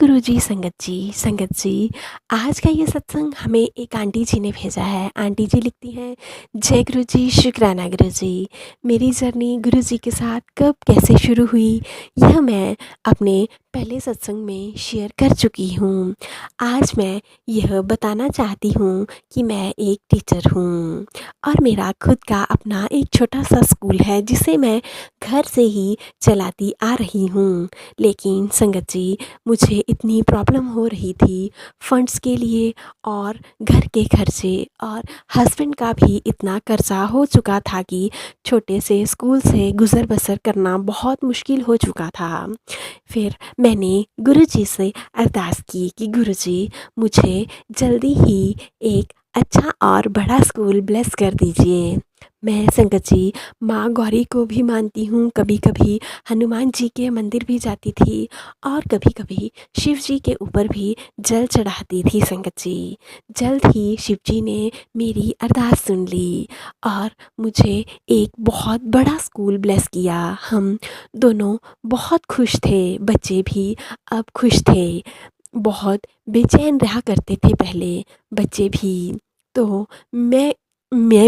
गुरुजी, संगत जी, आज का ये सत्संग हमें एक आंटी जी ने भेजा है। आंटी जी लिखती हैं, जय गुरुजी, शुक्राना गुरुजी। मेरी जर्नी गुरुजी के साथ कब कैसे शुरू हुई, यह मैं अपने पहले सत्संग में शेयर कर चुकी हूँ। आज मैं यह बताना चाहती हूँ कि मैं एक टीचर हूँ और मेरा खुद का अपना एक छोटा सा स्कूल है, जिसे मैं घर से ही चलाती आ रही हूँ। लेकिन संगत जी, मुझे इतनी प्रॉब्लम हो रही थी फंड्स के लिए, और घर के खर्चे, और हस्बैंड का भी इतना कर्जा हो चुका था कि छोटे से स्कूल से गुज़र बसर करना बहुत मुश्किल हो चुका था। फिर मैंने गुरुजी से अरदास की कि गुरुजी, मुझे जल्दी ही एक अच्छा और बड़ा स्कूल ब्लेस कर दीजिए। मैं संगत जी, माँ गौरी को भी मानती हूँ। कभी कभी हनुमान जी के मंदिर भी जाती थी और कभी कभी शिव जी के ऊपर भी जल चढ़ाती थी। संगत जी, जल्द ही शिव जी ने मेरी अरदास सुन ली और मुझे एक बहुत बड़ा स्कूल ब्लेस किया। हम दोनों बहुत खुश थे, बच्चे भी अब खुश थे। बहुत बेचैन रहा करते थे पहले बच्चे भी। तो मैं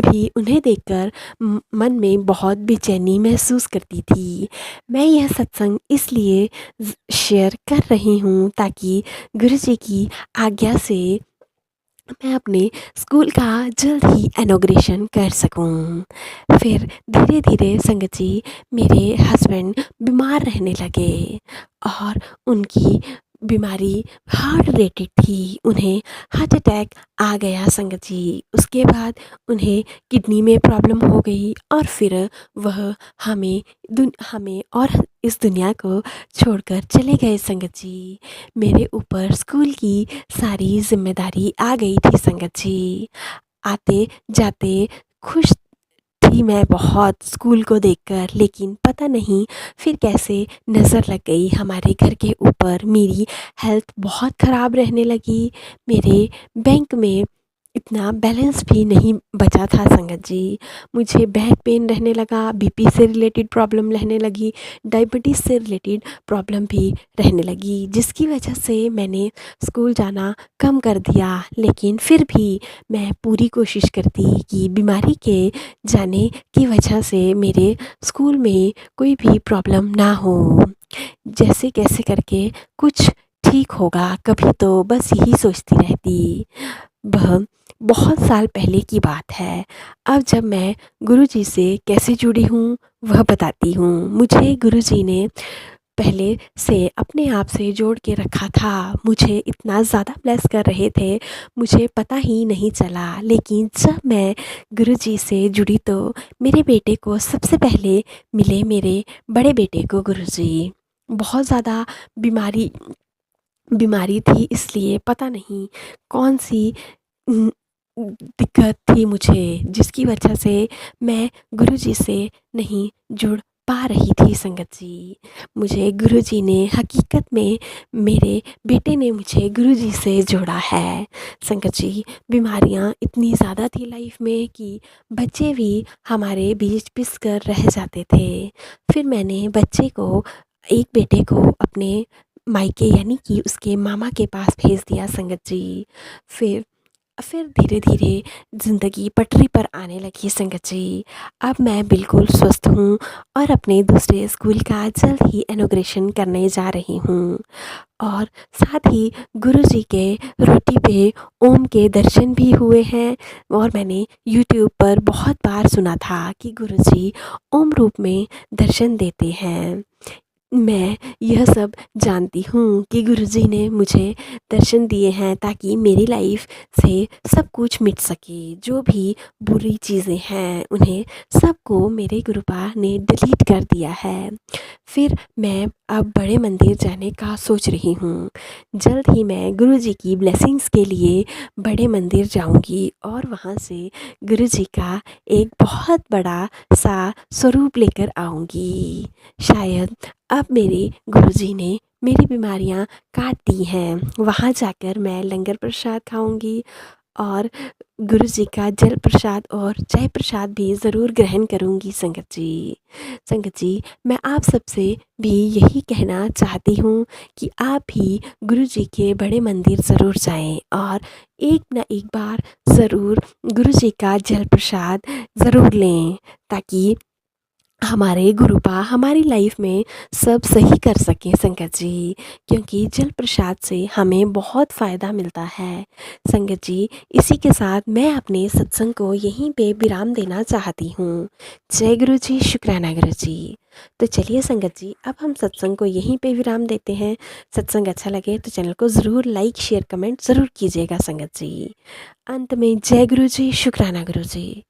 भी उन्हें देखकर मन में बहुत बेचैनी महसूस करती थी। मैं यह सत्संग इसलिए शेयर कर रही हूँ ताकि गुरुजी की आज्ञा से मैं अपने स्कूल का जल्द ही इनॉग्रेशन कर सकूं। फिर धीरे धीरे संगत जी, मेरे हस्बैंड बीमार रहने लगे और उनकी बीमारी हार्ट रिलेटेड थी। उन्हें हार्ट अटैक आ गया संगत जी। उसके बाद उन्हें किडनी में प्रॉब्लम हो गई और फिर वह हमें और इस दुनिया को छोड़कर चले गए संगत जी। मेरे ऊपर स्कूल की सारी ज़िम्मेदारी आ गई थी संगत जी। आते जाते खुश थी मैं बहुत स्कूल को देखकर, लेकिन पता नहीं फिर कैसे नज़र लग गई हमारे घर के ऊपर। मेरी हेल्थ बहुत ख़राब रहने लगी। मेरे बैंक में इतना बैलेंस भी नहीं बचा था संगत जी। मुझे बैक पेन रहने लगा, बीपी से रिलेटेड प्रॉब्लम रहने लगी, डायबिटीज़ से रिलेटेड प्रॉब्लम भी रहने लगी, जिसकी वजह से मैंने स्कूल जाना कम कर दिया। लेकिन फिर भी मैं पूरी कोशिश करती कि बीमारी के जाने की वजह से मेरे स्कूल में कोई भी प्रॉब्लम ना हो। जैसे कैसे करके कुछ ठीक होगा, कभी तो बस यही सोचती रहती। वह बहुत साल पहले की बात है। अब जब मैं गुरुजी से कैसे जुड़ी हूँ वह बताती हूँ। मुझे गुरुजी ने पहले से अपने आप से जोड़ के रखा था। मुझे इतना ज़्यादा ब्लेस कर रहे थे, मुझे पता ही नहीं चला। लेकिन जब मैं गुरुजी से जुड़ी तो मेरे बेटे को सबसे पहले मिले, मेरे बड़े बेटे को गुरुजी। बहुत ज़्यादा बीमारी बीमारी थी, इसलिए पता नहीं कौन सी दिक्कत थी मुझे, जिसकी वजह से मैं गुरुजी से नहीं जुड़ पा रही थी संगत जी। मुझे गुरुजी ने हकीकत में, मेरे बेटे ने मुझे गुरुजी से जोड़ा है संगत जी। बीमारियाँ इतनी ज़्यादा थी लाइफ में कि बच्चे भी हमारे बीच पिस कर रह जाते थे। फिर मैंने बच्चे को, एक बेटे को अपने मायके यानी कि उसके मामा के पास भेज दिया संगत जी। फिर धीरे धीरे ज़िंदगी पटरी पर आने लगी संगत जी। अब मैं बिल्कुल स्वस्थ हूँ और अपने दूसरे स्कूल का जल्द ही इनॉग्रेशन करने जा रही हूँ। और साथ ही गुरुजी के रोटी पे ओम के दर्शन भी हुए हैं। और मैंने यूट्यूब पर बहुत बार सुना था कि गुरुजी ओम रूप में दर्शन देते हैं। मैं यह सब जानती हूँ कि गुरुजी ने मुझे दर्शन दिए हैं ताकि मेरी लाइफ से सब कुछ मिट सके। जो भी बुरी चीज़ें हैं उन्हें सबको मेरे गुरुपा ने डिलीट कर दिया है। फिर मैं अब बड़े मंदिर जाने का सोच रही हूँ। जल्द ही मैं गुरुजी की ब्लेसिंग्स के लिए बड़े मंदिर जाऊँगी और वहाँ से गुरुजी का एक बहुत बड़ा सा स्वरूप लेकर आऊँगी। शायद अब मेरे गुरुजी ने मेरी बीमारियाँ काट दी हैं। वहाँ जाकर मैं लंगर प्रसाद खाऊंगी और गुरु जी का जल प्रसाद और चाय प्रसाद भी ज़रूर ग्रहण करूँगी संगत जी। संगत जी, मैं आप सबसे भी यही कहना चाहती हूँ कि आप भी गुरु जी के बड़े मंदिर ज़रूर जाएँ और एक ना एक बार ज़रूर गुरु जी का जल प्रसाद ज़रूर लें, ताकि हमारे गुरुपा हमारी लाइफ में सब सही कर सकें संगत जी। क्योंकि जल प्रसाद से हमें बहुत फ़ायदा मिलता है संगत जी। इसी के साथ मैं अपने सत्संग को यहीं पे विराम देना चाहती हूँ। जय गुरु जी, शुक्राना गुरु जी। तो चलिए संगत जी, अब हम सत्संग को यहीं पे विराम देते हैं। सत्संग अच्छा लगे तो चैनल को ज़रूर लाइक शेयर कमेंट ज़रूर कीजिएगा संगत जी। अंत में जय गुरु जी, शुक्राना गुरु जी।